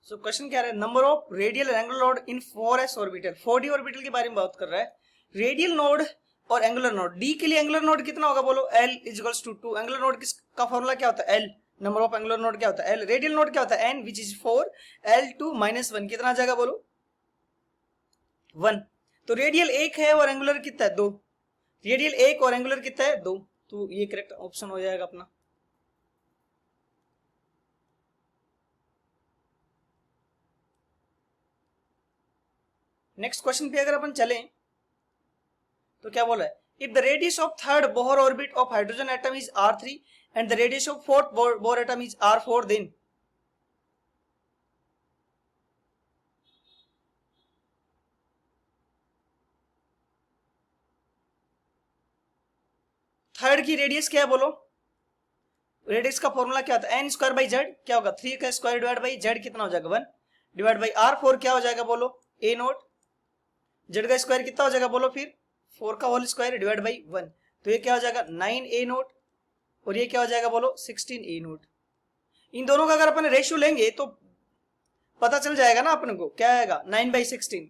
सो question क्या है, number of radial angular node in 4s orbital, 4d orbital के बारे में बात कर रहा है। रेडियल नोड और एंगुलर नोड, डी के लिए एंगुलर नोड कितना होगा बोलो, L equals to 2। Angular node का फॉर्मूला क्या होता है, L। Number of angular node क्या होता है, L। रेडियल नोड क्या होता है, N विच इज 4, L2 - 1 कितना आ जाएगा बोलो, 1। तो रेडियल 1 है और एंगुलर कितना है 2, रेडियल 1 और एंगुलर कितना है 2, तो ये करेक्ट ऑप्शन हो जाएगा अपना। नेक्स्ट क्वेश्चन पे अगर अपन चलें तो क्या बोला है, if the radius of third Bohr orbit of hydrogen atom is r3 and the radius of fourth Bohr atom is r4, then third की रेडियस क्या है बोलो, रेडियस का फॉर्मूला क्या होता है, n स्क्वायर बाई जेड, क्या होगा 3 का स्क्वायर डिवाइड बाई जेड कितना हो जाएगा 1 डिवाइड बाई r4 क्या हो जाएगा बोलो a नोट, जेड का स्क्वायर कितना हो जाएगा बोलो फिर 4 का होल स्क्वायर डिवाइड बाई 1, तो ये क्या हो जाएगा 9a नोट और ये क्या हो जाएगा बोलो 16a नोट। इन दोनों का अगर अपन रेशियो लेंगे तो पता चल जाएगा ना अपन को, क्या आएगा 9/16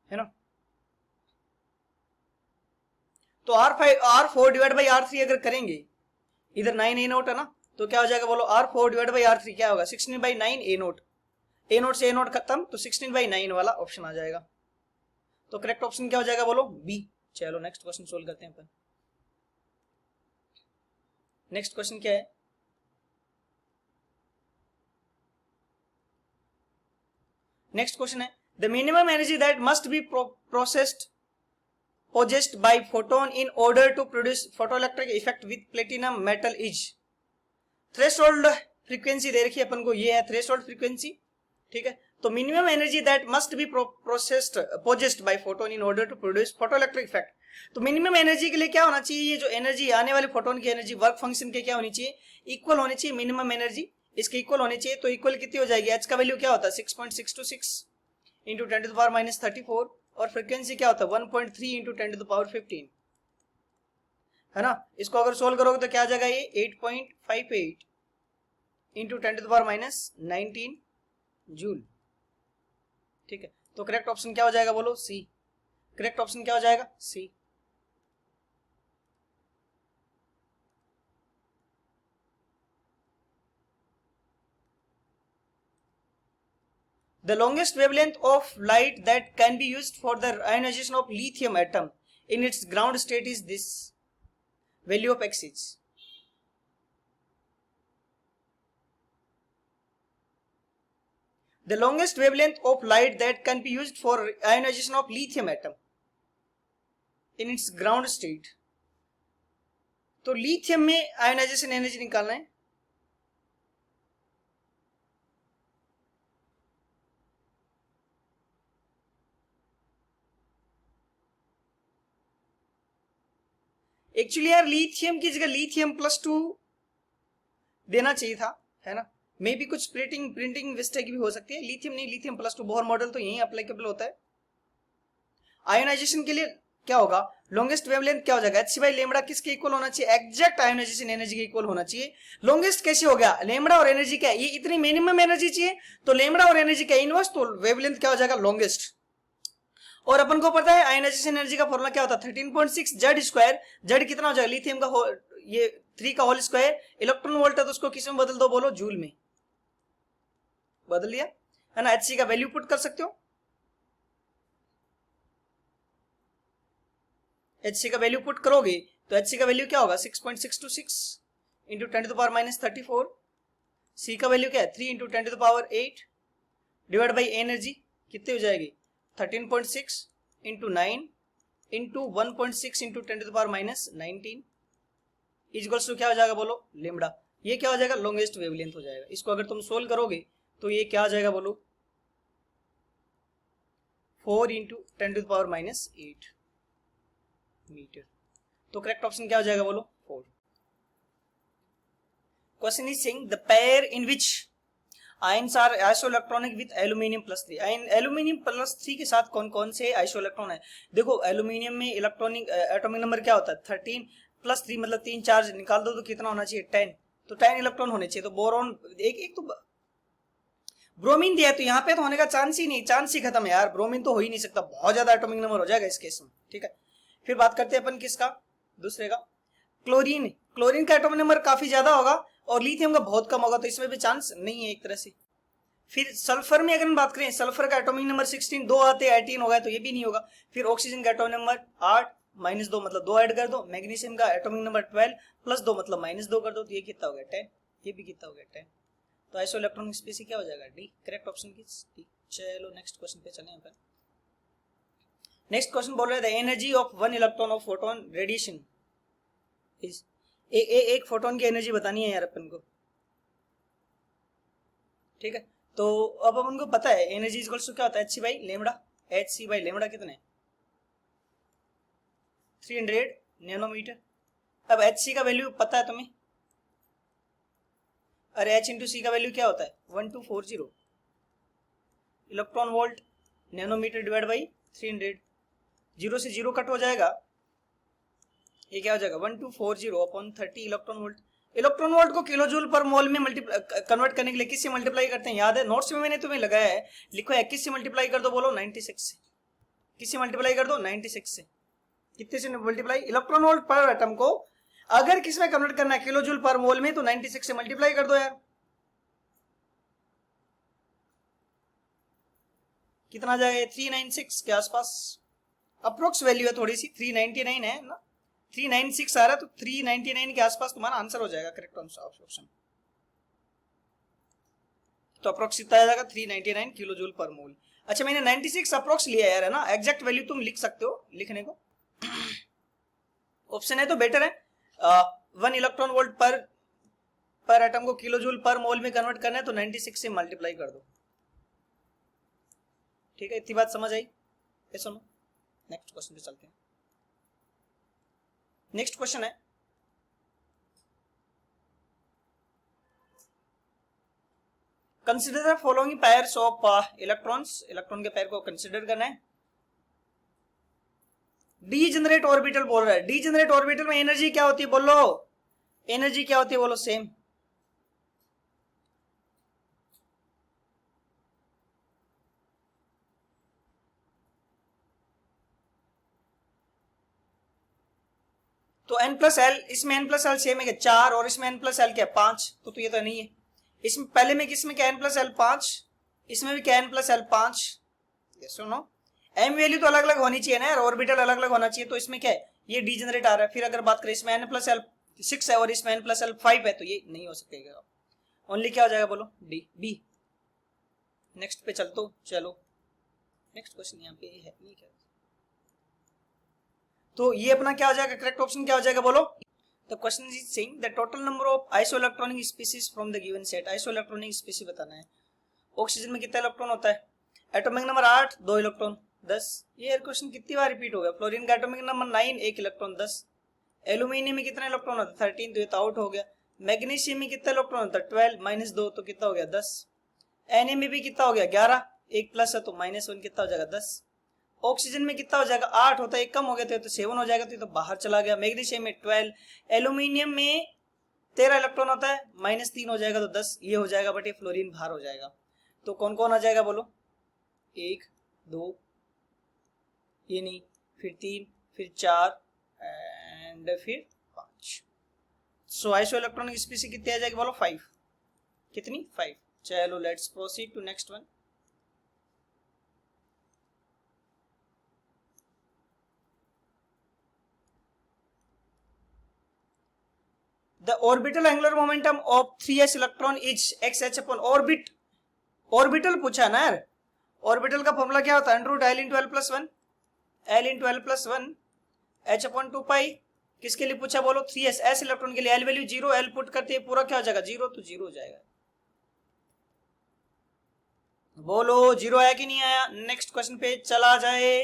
है ना। तो R4 डिवाइड बाई R3 अगर करेंगे, इधर 9a नोट है ना, तो क्या हो जाएगा बोलो R4 डिवाइड बाई R3 क्या होगा 16/9 a नोट, a नोट से a नोट खत्म, तो 16/9 वाला ऑप्शन आ जाएगा। तो करेक्ट ऑप्शन क्या हो जाएगा बोलो बी। चलो नेक्स्ट क्वेश्चन सोल्व करते हैं अपन। नेक्स्ट क्वेश्चन क्या है, नेक्स्ट क्वेश्चन है the minimum energy that must be processed possessed by photon in order to produce photoelectric effect with platinum metal is। Threshold frequency दे रखी है अपन को, ये है थ्रेशोल्ड फ्रीक्वेंसी, ठीक है। तो minimum energy that must be possessed by photon in order to produce photoelectric effect. तो मिनिमम एनर्जी के लिए क्या होना चाहिए, ये जो एनर्जी आने वाले फोटोन की एनर्जी वर्क फंक्शन के क्या होनी चाहिए, इक्वल होनी चाहिए, मिनिमम एनर्जी इसके इक्वल होनी चाहिए। तो इक्वल कितनी हो जाएगी, एच का वैल्यू क्या होता है 6.626 इंटू 10⁻34 और फ्रीक्वेंसी क्या होता है 1.3 इंटू 10⁻15 है ना। इसको अगर सोल्व करोगे तो क्या आ जाएगा, ये 8.58 इंटू 10⁻19 जूल, ठीक है। तो करेक्ट ऑप्शन क्या हो जाएगा बोलो सी, करेक्ट ऑप्शन क्या हो जाएगा सी। The longest wavelength of light that can be used for the ionization of lithium atom in its ground state is this, value of x is। The longest wavelength of light that can be used for ionization of lithium atom in its ground state। तो lithium में ionisation energy निकालना है, actually यार lithium की जगह lithium+2 देना चाहिए था, है ना। मे भी कुछ प्रिंटिंग मिस्टेक भी हो सकती है, लिथियम नहीं lithium+2 बोहर मॉडल तो यही अप्लीकेबल होता है। आयोनाइजेशन के लिए क्या होगा, लॉन्गेस्ट वेवलेंथ क्या हो जाएगा h/λ किसके इक्वल होना चाहिए, एग्जैक्ट आयोनाइजेशन एनर्जी के इक्वल होना चाहिए। लॉन्गेस्ट कैसे हो गया, लेमड़ा और एनर्जी क्या है, ये इतनी मिनिमम एनर्जी चाहिए, तो लेमड़ा और एनर्जी का इनवर्स, तो वेवलेंथ क्या हो जाएगा लॉन्गेस्ट। और अपन को पता है आयोनाइजेशन एनर्जी का फॉर्मूला क्या होता है 13.6 जेड स्क्वायर, जेड कितना हो जाएगा लिथियम का ये 3 का होल स्क्वायर, इलेक्ट्रॉन वोल्ट है तो उसको किस में बदल दो बोलो जूल में, बदल दिया है ना। एचसी का वैल्यू पुट कर सकते हो, एचसी का वैल्यू पुट करोगे तो एचसी का वैल्यू क्या होगा 6.626 इंटू 10⁻34, सी का वैल्यू क्या है 3 इंटू 10⁸ डिवाइड बाई एनर्जी कितनी हो जाएगी 13.6 into 9 into 1.6 into 10⁻19 equals to क्या हो जाएगा बोलो लेमड़ा। ये क्या हो जाएगा लॉन्गेस्ट वेवलेंथ हो जाएगा। इसको अगर तुम सोल्व करोगे तो ये क्या आ जाएगा बोलो 4 इंटू 10⁻8 मीटर। तो करेक्ट ऑप्शन क्या हो जाएगा बोलो 4। Question is saying the pair in which ions are isoelectronic with aluminium. Aluminium के साथ कौन कौन से आइसोइलेक्ट्रॉन है, देखो एल्यूमिनियम में इलेक्ट्रॉनिक एटॉमिक नंबर क्या होता है 13 + 3 मतलब 3 चार्ज निकाल दो तो कितना होना चाहिए 10, तो 10 इलेक्ट्रॉन होने चाहिए। तो बोरॉन एक तो ब्रोमीन दिया है, तो यहाँ पे तो होने का चांस ही नहीं, चांस ही खत्म है यार, ब्रोमीन तो हो ही नहीं सकता, बहुत ज्यादा एटॉमिक नंबर हो जाएगा इस केस में। ठीक है, फिर बात करते हैं अपन किसका, दूसरे का, क्लोरीन। क्लोरीन का एटॉमिक नंबर काफी ज्यादा होगा और लिथियम का बहुत कम होगा, तो इसमें भी चांस नहीं है एक तरह से। फिर सल्फर में अगर हम बात करें, सल्फर का एटॉमिक नंबर 16, 2 आते 18 होगा, तो ये भी नहीं होगा। फिर ऑक्सीजन का एटॉमिक नंबर 8 -2 मतलब 2 ऐड कर दो। मैग्नीशियम का एटॉमिक नंबर 12 +2 मतलब -2 कर दो, तो ये कितना हो गया 10, ये भी कितना हो गया 10। तो आइसो इलेक्ट्रॉनिक स्पीसीज क्या हो जाएगा, डी, करेक्ट ऑप्शन की डी। चलो नेक्स्ट क्वेश्चन पे चलें अपन। नेक्स्ट क्वेश्चन बोल रहे थे energy of 1 electron of photon radiation is, एक फोटोन की एनर्जी बतानी है यार अपन को। ठीक है, तो अब अपन को पता है एनर्जी इक्वल्स टू क्या होता है, hc/λ। hc/λ कितने, 300 नैनोमीटर। अब hc का वैल्यू पता है तुम्हें, अरे h इंटू सी का वैल्यू क्या होता है 1240 electron volt nanometer divide by 300। 0 से 0 कट हो जाएगा, ये क्या हो जाएगा 1240/30 इलेक्ट्रॉन वोल्ट। इलेक्ट्रॉन वोल्ट को किलो जूल पर मोल में कन्वर्ट करने के लिए किससे मल्टीप्लाई करते हैं, याद है नोट्स में मैंने तुम्हें लगाया है, लिखो 21 से मल्टीप्लाई कर दो, बोलो 96 से। किससे मल्टीप्लाई कर दो 96 से। कितने से मल्टीप्लाई, इलेक्ट्रॉन वोल्ट पर एटम को अगर किस में कन्वर्ट करना है किलो जूल पर मोल में, तो 96 से मल्टीप्लाई कर दो यार। कितना जाएगा 396 के आसपास, अप्रोक्स वैल्यू है थोड़ी सी, 399 है ना, 396 आ रहा है, तो 399 के आसपास तुम्हारा आंसर हो जाएगा करेक्ट ऑप्शन। तो अप्रोक्स कितना आ जाएगा 399 किलो जूल पर मोल। अच्छा मैंने 96 अप्रोक्स लिया यार, है ना, एग्जैक्ट वैल्यू तुम लिख सकते हो, लिखने को ऑप्शन है तो बेटर है। 1 इलेक्ट्रॉन वोल्ट पर एटम को किलो जूल पर मोल में कन्वर्ट करना है, तो 96 से मल्टीप्लाई कर दो। ठीक है, इतनी बात समझ आई, ये सुनो नेक्स्ट क्वेश्चन पे चलते हैं। नेक्स्ट क्वेश्चन है, consider the following pairs of electrons. Electron के पेयर को कंसिडर करना है। डीजेनरेट ऑर्बिटल बोल रहा है, डीजेनरेट ऑर्बिटल में एनर्जी क्या होती है बोलो, एनर्जी क्या होती है बोलो, सेम। तो n+l, इसमें n+l सेम है क्या 4, और इसमें n+l क्या 5, तो ये तो नहीं है। इसमें पहले में किसमें क्या n+l 5, इसमें भी क्या n+l 5, ये सुनो m वैल्यू तो अलग अलग होनी चाहिए ना यार, ऑर्बिटल अलग अलग होना चाहिए, तो इसमें क्या है ये डीजेनरेट आ रहा है। फिर अगर बात करें इसमें n+l 6 है और इसमें n+l 5 है, तो ये नहीं हो सकेगा, ओनली क्या हो जाएगा बोलो डी, बी। नेक्स्ट पे चलते हो, चलो नेक्स्ट क्वेश्चन यहाँ पे है नहीं क्या, तो ये अपना क्या हो जाएगा, करेक्ट ऑप्शन क्या हो जाएगा बोलो। The question is saying the total number of isoelectronic species from the given set. Isoelectronic species बताना है। ऑक्सीजन में कितना इलेक्ट्रॉन होता है, एटॉमिक नंबर 8 2 इलेक्ट्रॉन 10। ये क्वेश्चन कितनी बार रिपीट हो गया। फ्लोरीन का एटॉमिक नंबर 9 1 इलेक्ट्रॉन 10। एल्यूमिनियम में कितना इलेक्ट्रॉन होता है 13, तो ये तो आउट हो गया। मैग्नीशियम में कितना इलेक्ट्रॉन होता है 12 -2, तो कितना हो गया 10। Na में भी कितना हो गया 11, 1 प्लस है तो -1 कितना हो जाएगा 10। ऑक्सीजन में कितना हो जाएगा 8 होता है, 1 कम हो गया तो 7 हो जाएगा, तो ये तो बाहर चला गया। मैग्नीशियम में 12, एल्यूमिनियम में 13 इलेक्ट्रॉन होता है, -3 हो जाएगा तो 10 ये हो जाएगा, बट ये फ्लोरीन बाहर हो जाएगा। तो कौन कौन आ जाएगा बोलो, 1 2, ये नहीं, फिर 3, फिर 4 एंड फिर 5। सो आइसो इलेक्ट्रॉनिक स्पीसीज कितनी आ जाएगी बोलो 5। कितनी 5। चलो let's proceed to next one. The orbital angular momentum of 3s electron is xh upon orbit। Orbital पूछा ना यार, ऑर्बिटल का फॉर्मूला क्या होता है √L × L + 1, L × L + 1 h/2π। किसके लिए पूछा बोलो 3s, s इलेक्ट्रॉन के लिए। L वैल्यू 0, L पुट करते हैं पूरा क्या हो जाएगा 0, तो 0 हो जाएगा। बोलो 0 आया कि नहीं आया। नेक्स्ट क्वेश्चन पे चला जाए।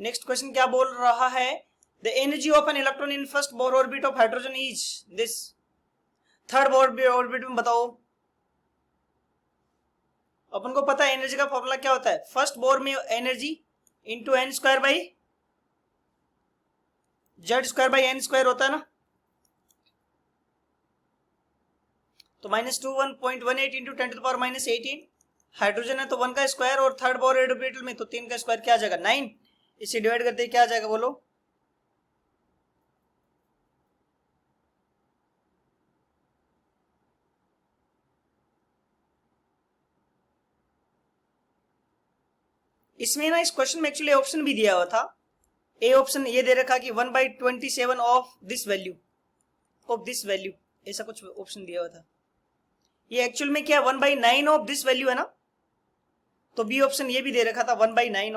नेक्स्ट क्वेश्चन क्या बोल रहा है, the energy of an electron in first bore orbit of hydrogen is this. Third Bohr orbit में बताओ। अपन को पता है एनर्जी का फॉर्मूला क्या होता है, फर्स्ट बोर में energy into N square by Z square by N square होता है ना, तो -21.18 इंटू 10⁻18। हाइड्रोजन है तो 1 का स्क्वायर, और थर्ड बोर ऑर्बिटल में तो 3 का स्क्वायर क्या आ जाएगा 9। इसे डिवाइड करते क्या आ जाएगा बोलो, इसमें ना इस क्वेश्चन में एक्चुअली ऑप्शन भी दिया हुआ था। ए ऑप्शन ये दे रखा कि 1/27 ऑफ दिस वैल्यू, ऐसा कुछ ऑप्शन दिया हुआ था। ये एक्चुअल में क्या 1/9 ऑफ दिस वैल्यू है ना, तो बी ऑप्शन ये भी दे रखा था 1/9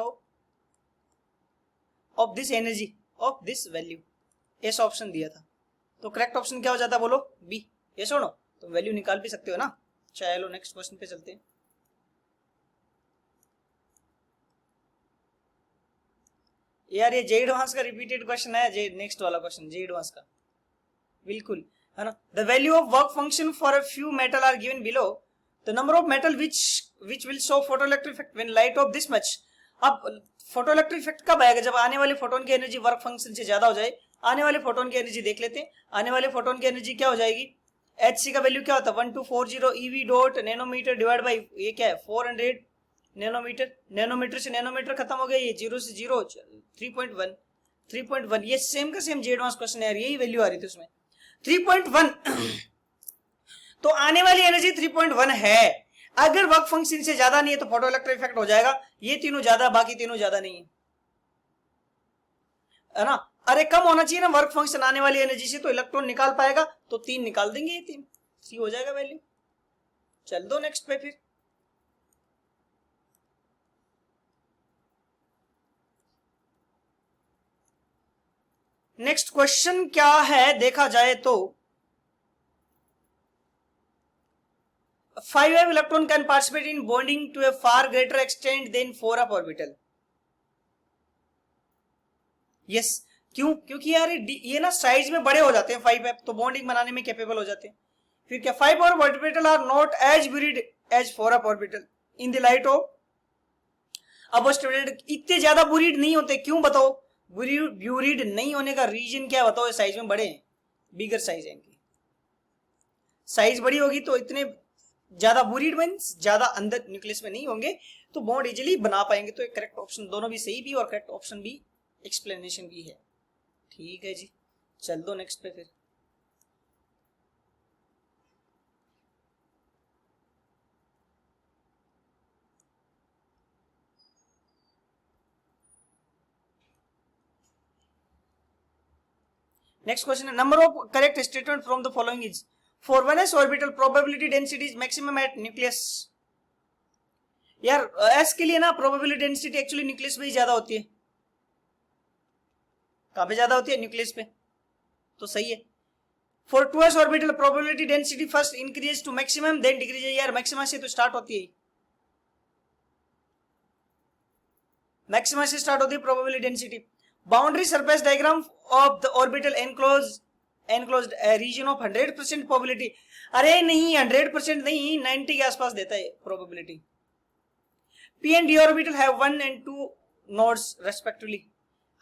of this energy of this value, ऐसा ऑप्शन दिया था। तो करेक्ट ऑप्शन क्या हो जाता बोलो, बी। ये सुनो, तो वैल्यू निकाल भी सकते हो ना। चलो नेक्स्ट क्वेश्चन पे चलते हैं। यार ये जे एडवांस का रिपीटेड क्वेश्चन है, जे नेक्स्ट वाला क्वेश्चन जे एडवांस का, बिल्कुल है ना। The value of work function for a few metal are given below, the number of metal which will show photoelectric effect when light of this much. अब photoelectric effect कब आएगा, जब आने वाले फोटोन की एनर्जी वर्क फंक्शन से ज्यादा हो जाए। आने वाले फोटोन की एनर्जी देख लेते हैं। आने वाले फोटोन की एनर्जी क्या हो जाएगी, HC का वैल्यू क्या होता है 1240 EV dot nanometer divide by ये क्या है 400 नैनोमीटर। नैनोमीटर से नैनोमीटर खत्म हो गया, ये 0 से 0 3.1। ये सेम का सेम जे एडवांस क्वेश्चन है, यही वैल्यू आ रही थी उसमें 3.1। तो आने वाली एनर्जी 3.1 है। अगर वर्क फंक्शन से ज्यादा नहीं है तो फोटोइलेक्ट्रिक इफेक्ट हो जाएगा। ये तीनों ज्यादा, बाकी तीनों ज्यादा नहीं है ना। अरे कम होना चाहिए ना वर्क फंक्शन आने वाली एनर्जी से, तो इलेक्ट्रॉन निकाल पाएगा, तो 3 निकाल देंगे, ये 3 हो जाएगा वैल्यू। चल दो नेक्स्ट पे फिर। नेक्स्ट क्वेश्चन क्या है देखा जाए तो 5f electron can participate in bonding to a far greater extent than 4f orbital। Yes क्यों, क्योंकि यार ये ना साइज में बड़े हो जाते हैं 5f, तो बॉन्डिंग बनाने में कैपेबल हो जाते हैं। फिर क्या 5f orbital are not as buried as 4f orbital in the light of अब स्टूडेंट, इतने ज्यादा बुरीड नहीं होते। क्यों बताओ, ब्यूरिड नहीं होने का रीजन क्या बताओ, साइज में बड़े हैं, बिगर साइज है इनकी। साइज बड़ी होगी तो इतने ज्यादा बुरीड मींस ज्यादा अंदर न्यूक्लियस में नहीं होंगे, तो बॉन्ड इजीली बना पाएंगे। तो एक करेक्ट ऑप्शन, दोनों भी सही भी और करेक्ट ऑप्शन भी, एक्सप्लेनेशन भी है। ठीक है जी, चल दो नेक्स्ट पे फिर। नेक्स्ट क्वेश्चन है, number of correct statement from the following is for 1s orbital probability density is maximum at nucleus. यार s के लिए ना प्रोबेबिलिटी डेंसिटी एक्चुअली न्यूक्लियस में ही ज्यादा होती है। कहां पे ज्यादा होती है, न्यूक्लियस पे, तो सही है। For 2s orbital probability density first increase to maximum then decrease. यार मैक्सिमम से तो स्टार्ट होती है, मैक्सिमम से स्टार्ट होती है probability density. Boundary surface diagram of the orbital enclosed region of 100% probability. अरे नहीं 100% नहीं, 90 के आसपास देता है probability. P and D orbital have 1 and 2 nodes respectively.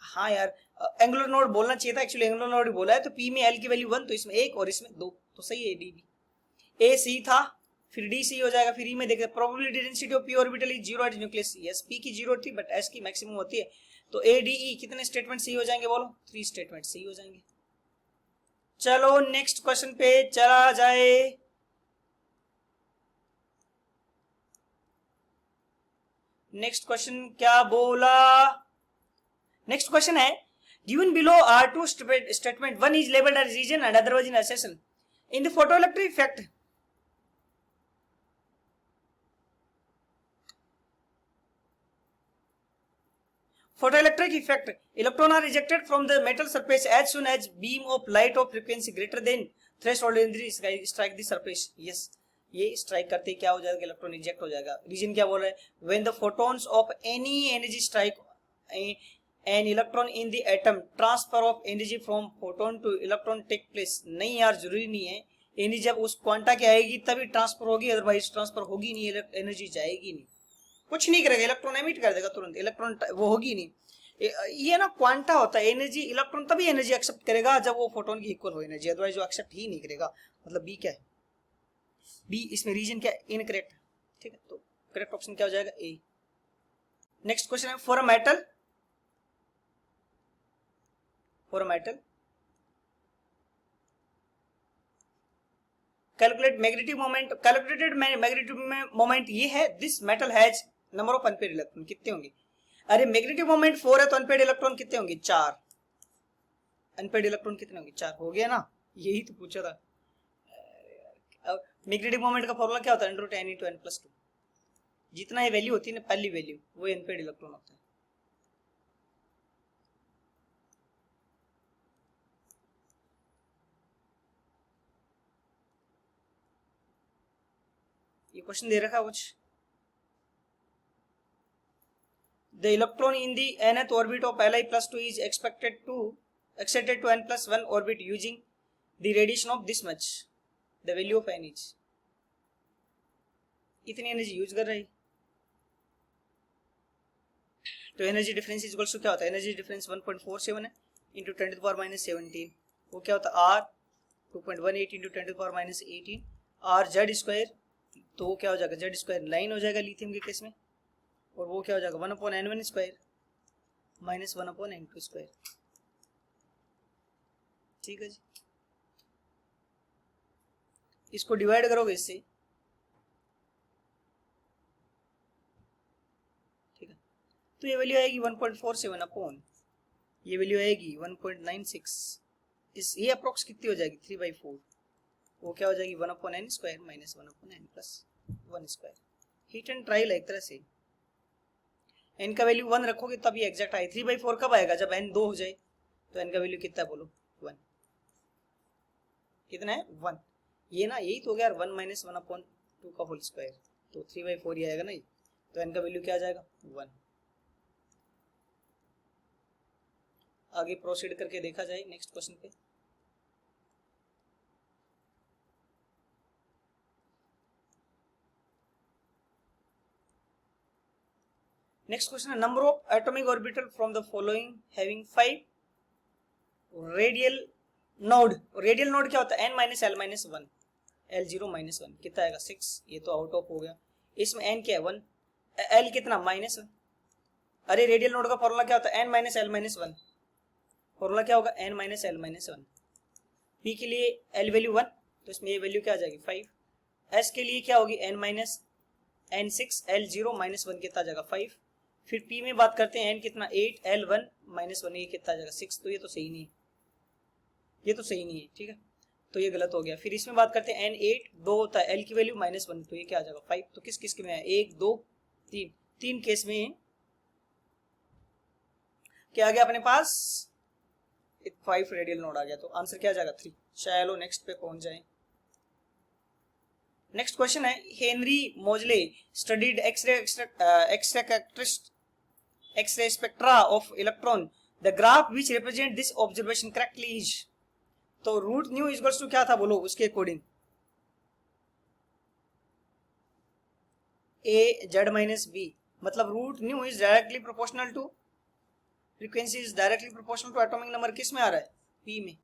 हाँ यार एंगुलर नोड बोलना चाहिए था, एक्चुअली एंगुलर नोड ही बोला है। तो पी में एल की वैल्यू 1, तो इसमें 1 और इसमें 2, तो सही है डी भी। ए सी था, फिर डी सी हो जाएगा। फिर ई में देखते probability density of P orbital is 0 at nucleus. Yes P की 0 थी बट एस की मैक्सिमम होती है, तो ए डी ई कितने स्टेटमेंट सही हो जाएंगे बोलो, 3 स्टेटमेंट सही हो जाएंगे। चलो नेक्स्ट क्वेश्चन पे चला जाए। नेक्स्ट क्वेश्चन क्या बोला, नेक्स्ट क्वेश्चन है given below are two statement, one is labeled as region and other was in accession in the photoelectric effect। Photoelectric effect, electron are ejected from the metal surface as soon as beam of light of frequency greater than threshold energy strike the surface। yes ये strike करते ही क्या हो जाएगा, electron eject हो जाएगा। Reason क्या बोल रहा है, when the photons of any energy strike an electron in the atom transfer of energy from photon to electron take place. नहीं यार जरूरी नहीं है, एनर्जी जब उस क्वांटा की आएगी तभी ट्रांसफर होगी, अदरवाइज ट्रांसफर होगी नहीं, एनर्जी जाएगी नहीं। कुछ नहीं करेगा, इलेक्ट्रॉन एमिट कर देगा तुरंत, इलेक्ट्रॉन वो होगी नहीं। ये ना क्वांटा होता है एनर्जी, इलेक्ट्रॉन तभी एनर्जी एक्सेप्ट करेगा जब वो फोटोन की इक्वल हो एनर्जी, अदरवाइज वो एक्सेप्ट ही नहीं करेगा। मतलब बी क्या है, बी इसमें रीजन क्या है, इनकरेक्ट। ठीक है, तो करेक्ट ऑप्शन क्या हो जाएगा, ए। नेक्स्ट क्वेश्चन है, for a metal calculate magnetic moment, calculated magnetic moment ये है, this metal has number of unpaired electron, कितने होंगे? अरे मैग्नेटिक मोमेंट 4 है तो अनपेड इलेक्ट्रॉन कितने होंगे, 4। अनपेड इलेक्ट्रॉन कितने होंगे, 4। हो गया ना, यही तो पूछा था। मैग्नेटिक मोमेंट का फॉर्मूला क्या होता है, √n × n+2। जितना ये वैल्यू होती है ना, पहली वैल्यू, वो अनपेड इलेक्ट्रॉन होता है। ये क्वेश्चन दे रखा है कुछ, the electron in the nth orbit of Li+2 is excited to n+1 orbit using the radiation of this much, the value of n is, इतनी एनर्जी यूज कर रही। तो एनर्जी डिफरेंस इक्वल्स टू क्या होता है, एनर्जी डिफरेंस 1.47 है into 10⁻17, वो क्या होता है R 2.18 into 10⁻18 R Z square, तो वो क्या हो जाएगा जेड स्क्वायर 9 हो जाएगा लिथियम के केस में, और वो क्या हो जाएगा 1/n1 square minus 1/n2 square. ठीक है जी, इसको डिवाइड करोगे इससे, ठीक है, तो ये वैल्यू आएगी 1.47 अपॉन, ये वैल्यू आएगी 1.96, इस ये अप्रोक्स कितनी हो जाएगी 3/4, वो क्या हो जाएगी 1/n square minus 1/n+1 square. Heat and trial एक तरह से, n का वैल्यू 1 रखोगे तब ये एग्जैक्ट आए। 3/4 कब आएगा, जब n 2 हो जाए, तो n का वैल्यू कितना है बोलो 1, कितना है 1, ये ना यही तो हो गया 1 - 1/2 का होल स्क्वायर, तो 3/4 ही आएगा ना ये, तो n का वैल्यू क्या आ जाएगा 1। आगे प्रोसीड करके देखा जाए नेक्स्ट क्वेश्चन पे। नेक्स्ट क्वेश्चन है, number of atomic orbital from the following having 5 radial node. Radial node क्या होता है, n - l - 1, l0 - 1 कितना आएगा 6, ये तो आउट ऑफ हो गया। इसमें n क्या है 1, l कितना -1। अरे रेडियल नोड का फॉर्मूला क्या होता है, n - l - 1, फॉर्मूला क्या होगा n - l - 1। p के लिए l वैल्यू 1, तो इसमें ये वैल्यू क्या आ जाएगी 5। s के लिए क्या होगी n - n6 l0 - 1 कितना आ जाएगा 5। फिर p में बात करते हैं n कितना 8 l1 - 1 ये कितना आ जाएगा 6, तो ये तो सही नहीं है, ये तो सही नहीं है, ठीक है, तो ये गलत हो गया। फिर इसमें बात करते हैं n8 2 होता है, l की वैल्यू -1, तो ये क्या आ जाएगा 5। तो किस किस के में है, 1 2 3, 3 केस में क्या आ गया अपने पास 5 रेडियल नोड आ गया, तो आंसर क्या आ जाएगा 3। चलो नेक्स्ट पे पहुंच जाए। नेक्स्ट क्वेश्चन है, Henry Moseley studied x ray spectra of electron, the graph which represent this observation correctly is. तो रूट न्यू इक्वल्स टू क्या था बोलो उसके according, A Z minus B, मतलब root nu is directly proportional to frequency is directly proportional to atomic number, किस में आ रहा है पी में।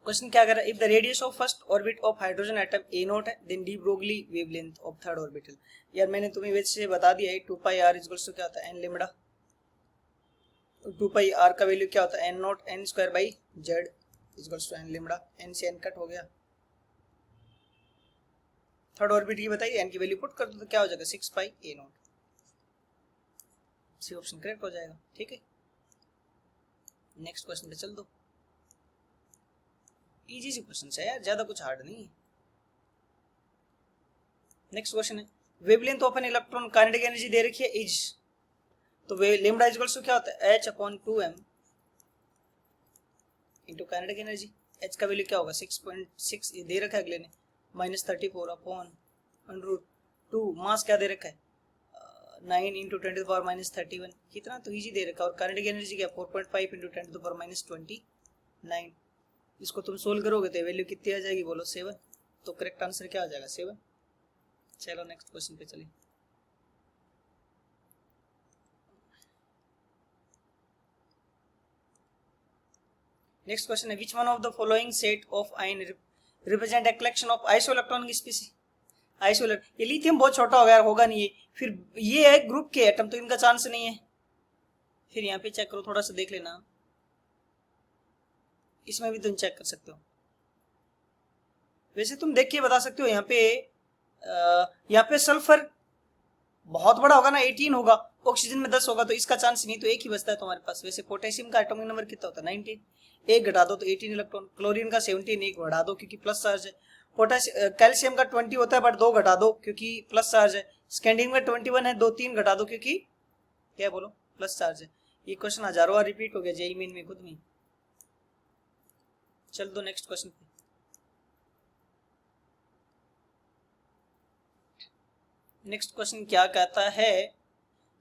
क्वेश्चन क्या कर रहा है, if the radius of first orbit of hydrogen atom a nought है, then de Broglie wavelength of third orbital. यार मैंने तुम्हें वैसे बता दिया है 2πr इक्वल्स टू क्या होता है n लैम्डा, 2πr का वैल्यू क्या होता है n not n square by Z equals to n lambda, n से n कट हो गया। थर्ड ऑर्बिट की बताइए, n की वैल्यू पुट कर दो तो क्या हो जाएगा 6πa0, सी ऑप्शन करेक्ट हो जाएगा। ठीक है, नेक्स्ट क्वेश्चन पे चल दो, इजी सी क्वेश्चन है यार, ज्यादा कुछ हार्ड नहीं है। नेक्स्ट क्वेश्चन है, wavelength of an electron kinetic energy दे रखी है इज, तो लैम्डा इक्वल्स टू क्या होता है h/2m into kinetic energy. h का वैल्यू क्या होगा 6.6, ये दे रखा है अगले ने -34/√2, मास क्या दे रखा है 9 × 10⁻31, कितना तो इजी दे रखा है। और काइनेटिक एनर्जी क्या 4.5 × 10⁻29, इसको तुम सोल्व करोगे तो वैल्यू कितनी आ जाएगी बोलो 7, तो करेक्ट आंसर क्या आ जाएगा 7। चलो नेक्स्ट क्वेश्चन पे चलिए। नेक्स्ट क्वेश्चन है, which one of the following set of ion represent a collection of iso electronic species. Iso, ये लिथियम बहुत छोटा हो गया, होगा नहीं ये, फिर ये है ग्रुप के एटम, तो इनका चांस नहीं है। फिर यहाँ पे चेक करो, थोड़ा सा देख लेना, इसमें भी तुम चेक कर सकते हो। वैसे तुम देख के बता सकते हो, यहाँ पे सल्फर बहुत बड़ा होगा ना, 18 होगा, ऑक्सीजन में 10 होगा, तो इसका चांस नहीं, तो एक ही बचता है तुम्हारे पास। वैसे पोटेशियम का एटॉमिक नंबर कितना होता है 19, एक घटा दो तो 18 इलेक्ट्रॉन। क्लोरीन का 17, एक बढ़ा दो क्योंकि प्लस चार्ज है। कैल्शियम का 20 होता है बट 2 घटा दो क्योंकि प्लस चार्ज है। स्कैंडियम का 21 है, 2-3 घटा दो क्योंकि क्या बोलो प्लस चार्ज है। ये क्वेश्चन हजारों बार रिपीट हो गया जेईई मेन में खुद में। चल दो नेक्स्ट क्वेश्चन पे। नेक्स्ट क्वेश्चन क्या कहता है,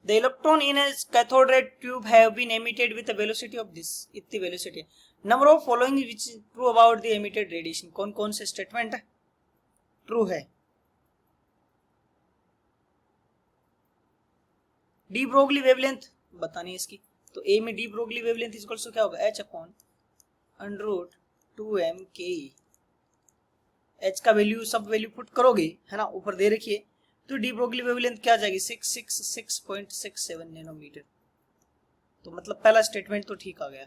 the electron in a cathode ray tube have been emitted with the velocity of this, इतनी वेलोसिटी है। Number of following which true about the emitted radiation, कौन कौन से स्टेटमेंट ट्रू है। डी ब्रोगली वेवलेंथ बतानी है इसकी, तो ए में de Broglie wavelength equal to क्या होगा, h अपॉन √2m के। h का वैल्यू सब वैल्यू पुट करोगे है ना, ऊपर दे रखिए, तो डी ब्रोगली वेवलेंथ क्या आ जाएगी 666.67 नैनोमीटर। तो मतलब पहला स्टेटमेंट तो ठीक आ गया।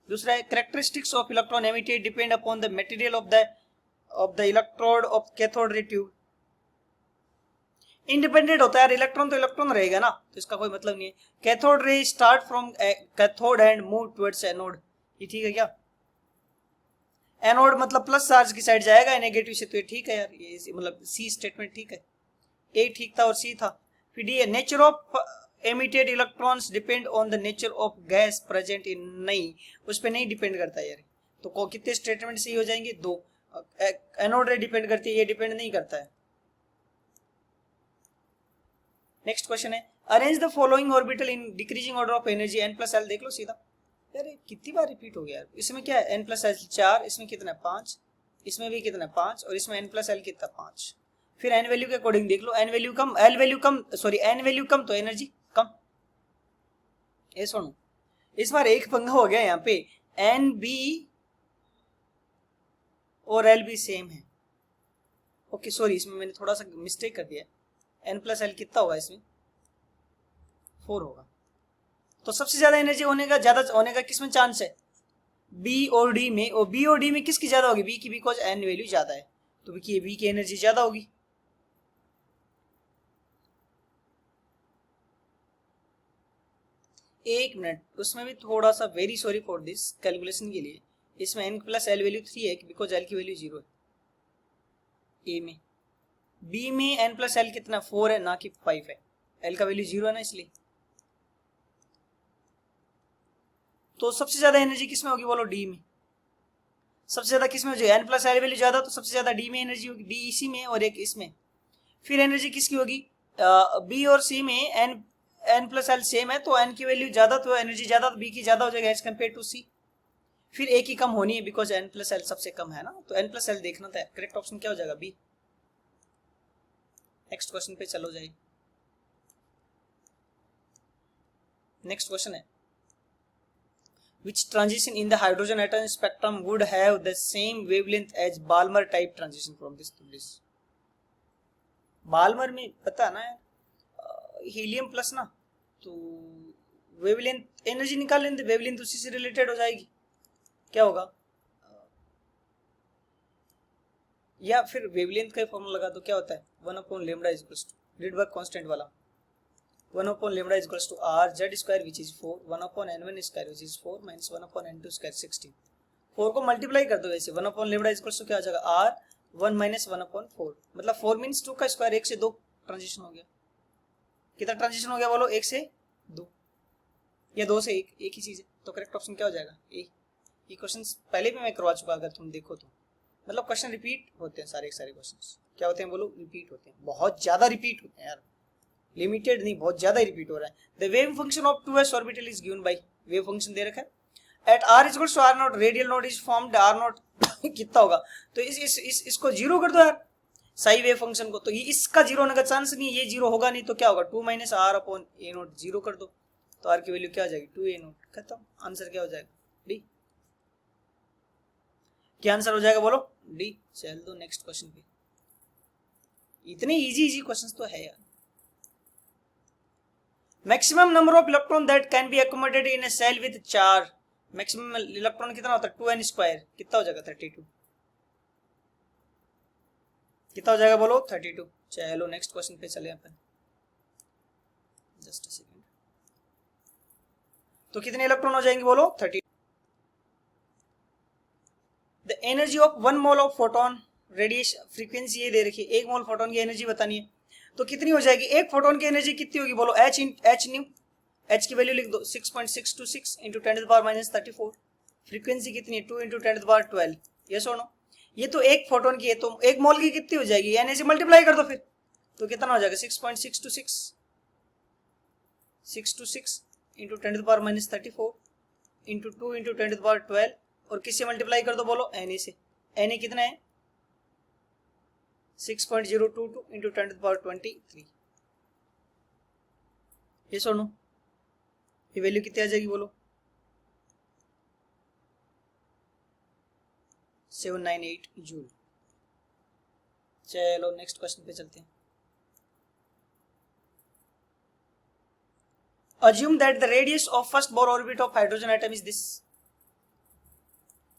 दूसरा है, characteristics of electron emitted depend upon the material of the electrode of cathode ray tube. Independent होता है यार, इलेक्ट्रॉन तो इलेक्ट्रॉन रहेगा ना, तो इसका कोई मतलब नहीं है। Cathode ray start from cathode and move towards anode, ये ठीक है क्या। एनोड मतलब प्लस चार्ज की साइड जाएगा नेगेटिव से, तो ये ठीक है यार, ये मतलब सी स्टेटमेंट ठीक है, ए ठीक था और सी था। फिर डी है, nature of emitted electrons depend on the nature of gas present in, नहीं उस पर नहीं डिपेंड करता यार। तो कितने स्टेटमेंट सही हो जाएंगे, 2। एनोड रे डिपेंड करती है, ये डिपेंड नहीं करता है। नेक्स्ट क्वेश्चन है, arrange the following orbital in decreasing order of energy n+l। देख लो सीधा यार, कितनी बार रिपीट हो गया यार। इसमें क्या है n+l 4, इसमें कितना है 5, इसमें भी कितना है 5, और इसमें n+l कितना 5। फिर एन वैल्यू के अकॉर्डिंग देख लो, एन वैल्यू कम, एल वैल्यू कम, सॉरी एन वैल्यू कम तो एनर्जी कम। ये सुनो, इस बार एक पंगा हो गया यहाँ पे, एन बी और एल बी सेम है। ओके सॉरी, इसमें मैंने थोड़ा सा मिस्टेक कर दिया, n+l कितना होगा इसमें 4 होगा। तो सबसे ज्यादा एनर्जी होने का किसमें चांस है, बी और डी में। और बी और डी में किसकी ज्यादा होगी, बी की, बिकॉज एन वैल्यू ज्यादा है, तो बी की एनर्जी ज्यादा होगी। एक मिनट, उसमें भी थोड़ा सा very sorry for this calculation के लिए, इसमें n+l वैल्यू 3 है बिकॉज l की वैल्यू 0 है ए में। बी में n+l कितना 4 है ना कि 5 है, l का वैल्यू 0 है ना इसलिए। तो सबसे ज्यादा एनर्जी किसमें होगी बोलो, डी में। सबसे ज्यादा किसमें हो जाएगी, n+l वैल्यू ज्यादा, तो सबसे ज्यादा डी में एनर्जी होगी, डी इसी में और एक इसमें। फिर एनर्जी किसकी होगी, बी और सी में n+l सेम है, तो n की वैल्यू ज्यादा, तो एनर्जी ज्यादा, तो बी की ज्यादा हो जाएगा एज कम्पेयर टू सी। फिर ए की कम होनी है बिकॉज n+l सबसे कम है ना, तो n+l देखना था। करेक्ट ऑप्शन क्या हो जाएगा, बी। नेक्स्ट क्वेश्चन पे चलो जाइए। नेक्स्ट क्वेश्चन है, which transition in the hydrogen atom spectrum would have the same wavelength as Balmer type transition from this to this। Balmer में पता ना यार, हीलियम प्लस ना, तो वेवलेंथ एनर्जी निकाल लेंगे, वेवलेंथ उसी से रिलेटेड हो जाएगी। क्या होगा, या फिर वेवलेंथ का फॉर्मूला लगा तो क्या होता है 1/λ इक्वल्स टू रिडबर्ग कांस्टेंट वाला, 1/λ equals to r z square which is 4, 1/n1 square which is 4 minus 1/n2 square 16। 4 को मल्टीप्लाई कर दो वैसे, 1/λ इक्वल्स टू क्या हो जाएगा r 1 माइनस 1/4, मतलब 4 मीन्स 2 का स्क्वायर, 1 से 2 ट्रांजिशन हो गया। कितना ट्रांजिशन हो गया बोलो, 1 से 2 या 2 से 1, एक ही चीज है। तो करेक्ट ऑप्शन क्या हो जाएगा, ए। ये क्वेश्चन पहले भी मैं करवा चुका, अगर तुम देखो तो, मतलब क्वेश्चन रिपीट होते हैं सारे क्वेश्चन। क्या होते हैं बोलो, रिपीट होते हैं, बहुत ज्यादा रिपीट होते हैं यार, लिमिटेड नहीं, बहुत ज्यादा रिपीट हो रहा है। The wave function of 2s orbital is given by, wave function दे रखा है। At r equals to r0 radial node is formed, r0 कितना होगा, तो इसको 0 कर दो यार, सही वेव फंक्शन को। तो ये इसका 0 होने का चांस नहीं है, ये 0 होगा नहीं, तो क्या होगा 2 माइनस r/a0, 0 कर दो, तो r की वैल्यू क्या हो जाएगी 2a0, खत्म। आंसर क्या हो जाएगा, डी। क्या आंसर हो जाएगा बोलो? डी। चल दो नेक्स्ट क्वेश्चन पे। इतने इजी इजी क्वेश्चंस तो है यार। Maximum number of electron that can be accommodated in a cell with charge. Maximum electron कितना होता है? 2n square. कितना हो जाएगा? 32। कितना हो जाएगा बोलो? 32। चलो नेक्स्ट क्वेश्चन पे चले अपन। Just a second. तो कितने इलेक्ट्रॉन हो जाएंगे बोलो? 30। The energy of 1 mole of photon radiation frequency ये दे रखी है, 1 मोल फोटोन की एनर्जी बतानी है। तो कितनी हो जाएगी? एक फोटोन की एनर्जी कितनी होगी बोलो? H new. एच की वैल्यू लिख दो 6.626 इंटू 10⁻−34। फ्रीक्वेंसी कितनी है? 2 इंटू 10⁻12। यस और नो? ये तो एक फोटोन की है, तो एक मोल की कितनी हो जाएगी? एनर्जी मल्टीप्लाई कर दो फिर, तो कितना हो जाएगा? 6.626 इंटू 10⁻−34 इंटू 2 इंटू 10⁻12 और किससे मल्टीप्लाई कर दो बोलो? एन से। एन कितना है? 6.022 इंटू 10⁻23। ये सुनो, ये वैल्यू कितनी आ जाएगी बोलो? 798 जूल। चलो नेक्स्ट क्वेश्चन पे चलते हैं। Assume that the radius of first Bohr orbit of hydrogen atom is this.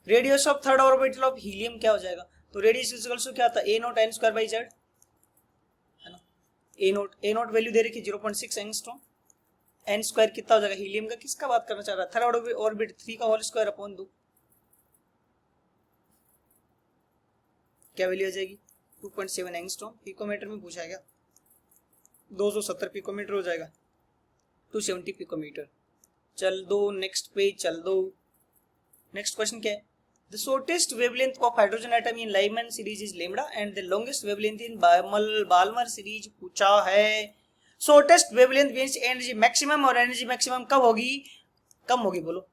Radius of third orbital of helium क्या हो जाएगा? तो रेडियस इक्वल्स टू क्या था? a not n square by z, है ना? a नॉट वैल्यू दे रखी 0.6 angstrom. n square कितना हो जाएगा हीलियम का? किसका बात करना चाह रहा है? थर्ड ऑर्बिट 3 का होल स्क्वायर अपॉन 2। क्या वैल्यू आ जाएगी? 2.7 एंगस्ट्रॉम। पिकोमीटर में पूछा है क्या? 270 पिकोमीटर हो जाएगा। 270 पिकोमीटर। चल दो नेक्स्ट पे, चल दो। नेक्स्ट क्वेश्चन क्या है? The shortest wavelength of hydrogen atom in Lyman series is lambda and the longest wavelength in Balmer series पूछा है। Shortest wavelength means energy maximum, और एनर्जी मैक्सिमम कब होगी? कम होगी बोलो?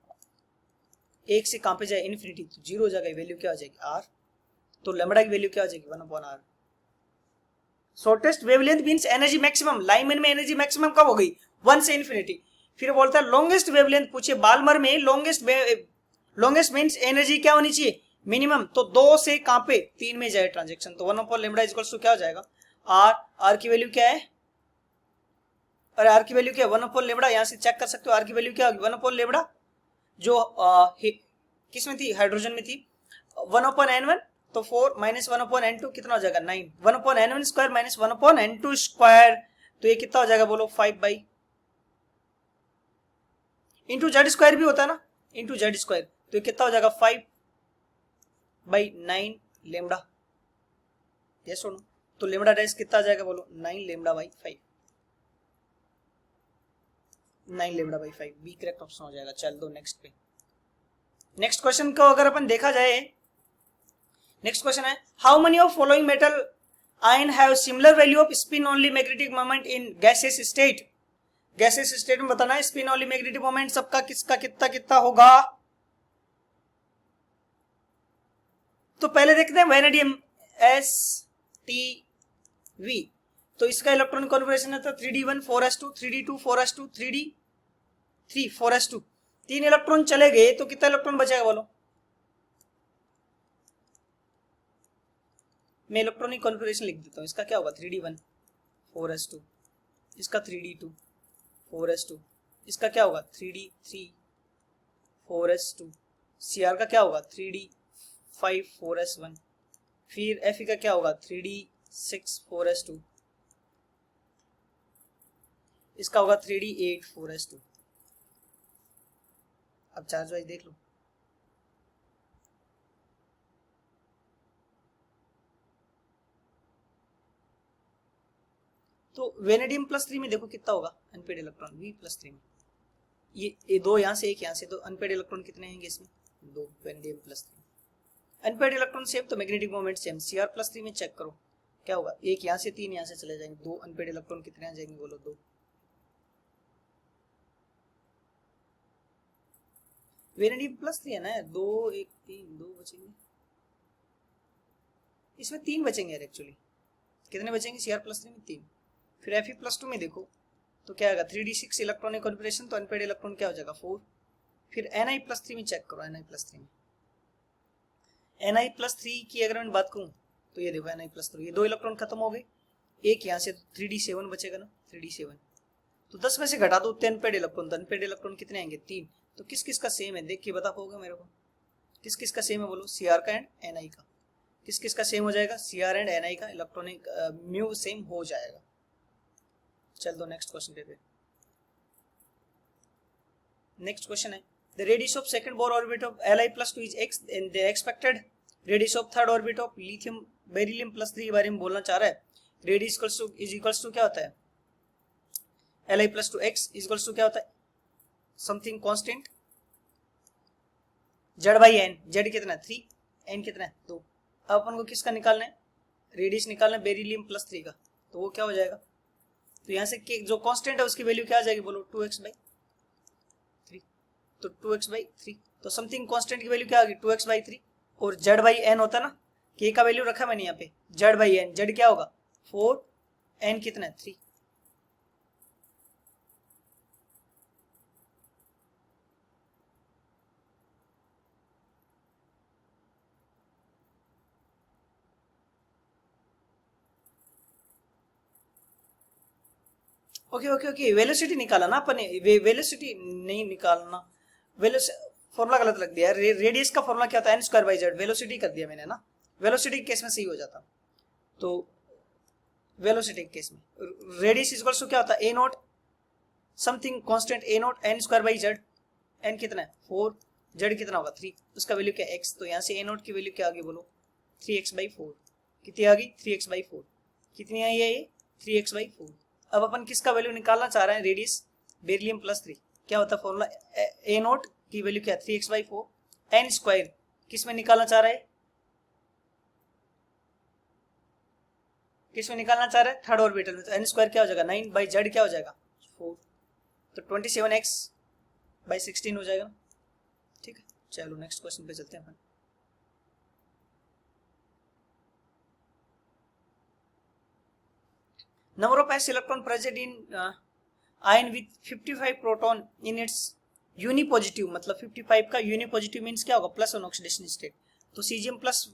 1 से कहां पे जाए? इन्फिनिटी, तो 0 हो जाएगा। वैल्यू क्या हो जाएगी? r। तो लैम्ब्डा की वैल्यू क्या हो जाएगी? 1/r। Shortest wavelength means energy maximum. Lyman में एनर्जी मैक्सिमम कब हो गई? 1 से इन्फिनिटी। फिर बोलता है लॉन्गेस्ट वेवलेंथ पूछे बाल्मर में। लॉन्गेस्ट मींस एनर्जी क्या होनी चाहिए? मिनिमम। तो 2 से कहां पे? 3 में जाए ट्रांजेक्शन, तो 1/λ इक्वल्स टू क्या हो जाएगा? r की वैल्यू क्या है? अरे r की वैल्यू क्या है? 1/λ। यहां से चेक कर सकते हो r की वैल्यू क्या होगी? 1/λ जो किस में थी? हाइड्रोजन में थी। 1/n1 तो 4 माइनस 1/n2 कितना हो जाएगा? 9। 1/n1 square minus 1/n2 square, तो ये कितना हो जाएगा बोलो? 5 बाई इंटू जेड स्क्वायर भी होता है ना, इंटू जेड स्क्वायर, तो ये कितना हो जाएगा? 5/9 लेमडा। ये सुनो, तो लेमडा डैश कितना आ जाएगा बोलो? 9 lambda by 5। 9 lambda by 5 B correct option हो जाएगा। चल दो नेक्स्ट पे। नेक्स्ट क्वेश्चन को अगर अपन देखा जाए, नेक्स्ट क्वेश्चन है how many of following metal ion have similar value off spin only magnetic moment in gaseous state. Gaseous state में बताना है स्पिन ओनली मैग्नेटिक मोमेंट सबका किसका कितना कितना होगा। तो पहले देखते हैं वेनेडियम STV। तो इसका इलेक्ट्रॉनिक कॉन्फिगरेशन है 3d1 4s2 3d2 4s2 3d3 4s2। 3 electron चले गए तो कितना इलेक्ट्रॉन बचेगा बोलो? मैं इलेक्ट्रॉनिक कॉन्फिगरेशन लिख देता हूं। इसका क्या होगा? 3d1 4s2, इसका 3d2 4s2, इसका क्या होगा? 3d3 4s2, Cr का क्या होगा? 3d5 4s1, फिर Fe का क्या होगा? 3d6 4s2, इसका होगा 3d8 4s2। अब चार्ज वाइज देख लो। तो वेनेडियम +3 में देखो कितना होगा अनपेड इलेक्ट्रॉन? V+3 में ये 2 यहां से 1 यहां से, तो अनपेड इलेक्ट्रॉन कितने हैं इसमें? 2। वेनेडियम +3 अनपेड इलेक्ट्रॉन सेम, तो मैग्नेटिक मोमेंट सेम। Cr+3 में चेक करो क्या होगा? 1 यहां से 3 यहां से चले जाएंगे, 2 अनपेड इलेक्ट्रॉन कितने आ जाएंगे बोलो? 2। वेनेडियम +3 है ना, 2 1 3 2 बचेंगे। इसमें 3 बचेंगे यार एक्चुअली। कितने बचेंगे? Cr+3 में 3। फिर Fe+2 में देखो तो क्या आएगा? 3d6 इलेक्ट्रॉनिक कॉन्फिगरेशन, तो अनपेड इलेक्ट्रॉन क्या हो जाएगा? 4। फिर Ni+3 में चेक करो, Ni+3 में Ni+3 की अगर मैं बात करूं तो ये देखो Ni+3, ये 2 इलेक्ट्रॉन खत्म हो गए, एक यहाँ से 3d7 बचेगा ना, 3d7, तो 10 में से घटा दो 10 पेड इलेक्ट्रॉन, 10 पेड इलेक्ट्रॉन कितने आएंगे 3। तो किस किस का सेम है देख के बता पाओगे मेरे को, किस किस का सेम है बोलो, Cr का एंड Ni का, किस किस का सेम हो जाएगा, Cr एंड Ni का इलेक्ट्रॉनिक म्यू सेम हो जाएगा। चल दो नेक्स्ट क्वेश्चन पे। नेक्स्ट क्वेश्चन है the radius of second Bohr orbit of Li+2 is x and the expected radius of third orbit of lithium beryllium के बारे में बोलना चाह रहा है। रेडियस इज इक्वल्स टू क्या होता है, Li+2 x is equals to क्या होता है, समथिंग कांस्टेंट Z/n, Z कितना है 3, n कितना है 2। अब अपन को किसका निकालना है, रेडियस निकालना है बेरिलियम+3 का, तो वो क्या हो जाएगा, तो यहाँ से जो कांस्टेंट है उसकी वैल्यू क्या आ जाएगी बोलो 2x/3, तो 2x/3, तो समथिंग कांस्टेंट की वैल्यू क्या आ गई 2x/3, और Z/n होता है ना, k का वैल्यू रखा मैंने यहाँ पे, Z/n, Z क्या होगा 4, n कितना है 3। ओके ओके ओके, वेलोसिटी निकाला ना अपन ने, वेलोसिटी नहीं निकालना, फॉर्मूला गलत लग दिया, रेडियस का फॉर्मूला क्या होता है n²/z, वेलोसिटी कर दिया मैंने ना, वेलोसिटी के केस में सही हो जाता, तो वेलोसिटी के केस में रेडियस इक्वल्स टू क्या होता है a0 something constant a0 n²/z, n कितना है 4, z कितना होगा 3, उसका वैल्यू क्या है x, तो यहाँ से a0 की वैल्यू क्या आ गई बोलो 3x/4, कितनी आ गई 3x/4, कितनी आई है ये 3x/4। अब अपन किसका वैल्यू निकालना चाह रहे हैं, रेडियस बेरिलियम+3, क्या होता है फॉर्मूला a0 की वैल्यू क्या है 3x/4, n² किस में निकालना चाह रहे हैं, किस में निकालना चाह रहे हैं थर्ड ऑर्बिटल में, तो n² क्या हो जाएगा 9/z क्या हो जाएगा 4, तो 27x/16 हो जाएगा। ठीक है, चलो नेक्स्ट क्वेश्चन पे चलते हैं अपन। Number of s electron present in ion with 55 proton in its unipositive, मतलब 55 का unipositive मीन्स क्या होगा प्लस ऑन ऑक्सीडेशन स्टेट, तो Cgm प्लस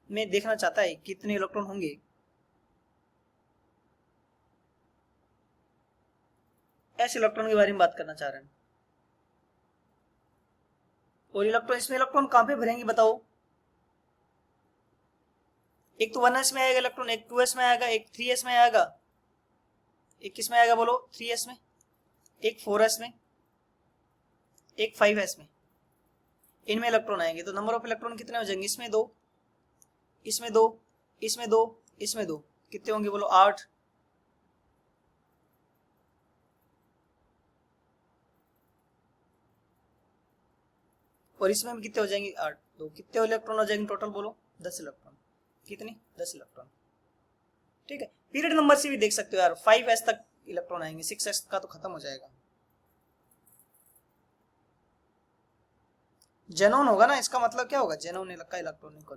में देखना चाहता है कितने इलेक्ट्रॉन होंगे, s इलेक्ट्रॉन के बारे में बात करना चाह रहे हैं, और इलेक्ट्रॉन, इसमें इलेक्ट्रॉन कहां पे भरेंगे बताओ, एक तो 1s में आएगा इलेक्ट्रॉन, एक 2s में आएगा, एक 3s में आएगा, एक किस में आएगा बोलो 3s में, एक 4s में, एक 5s में, इनमें इलेक्ट्रॉन आएंगे, तो नंबर ऑफ इलेक्ट्रॉन कितने हो जाएंगे, इसमें 2, इसमें 2, इसमें 2, इसमें 2, कितने होंगे बोलो 8, और इसमें भी कितने हो जाएंगे 8, 2, कितने इलेक्ट्रॉन हो जाएंगे टोटल बोलो 10 इलेक्ट्रॉन, कितने 10 इलेक्ट्रॉन। ठीक है, पीरियड नंबर से भी देख सकते हो यार, 5s तक इलेक्ट्रॉन आएंगे, 6s का तो खत्म हो जाएगा, जेनोन होगा ना, इसका मतलब क्या होगा जेनोन का इलेक्ट्रॉनिक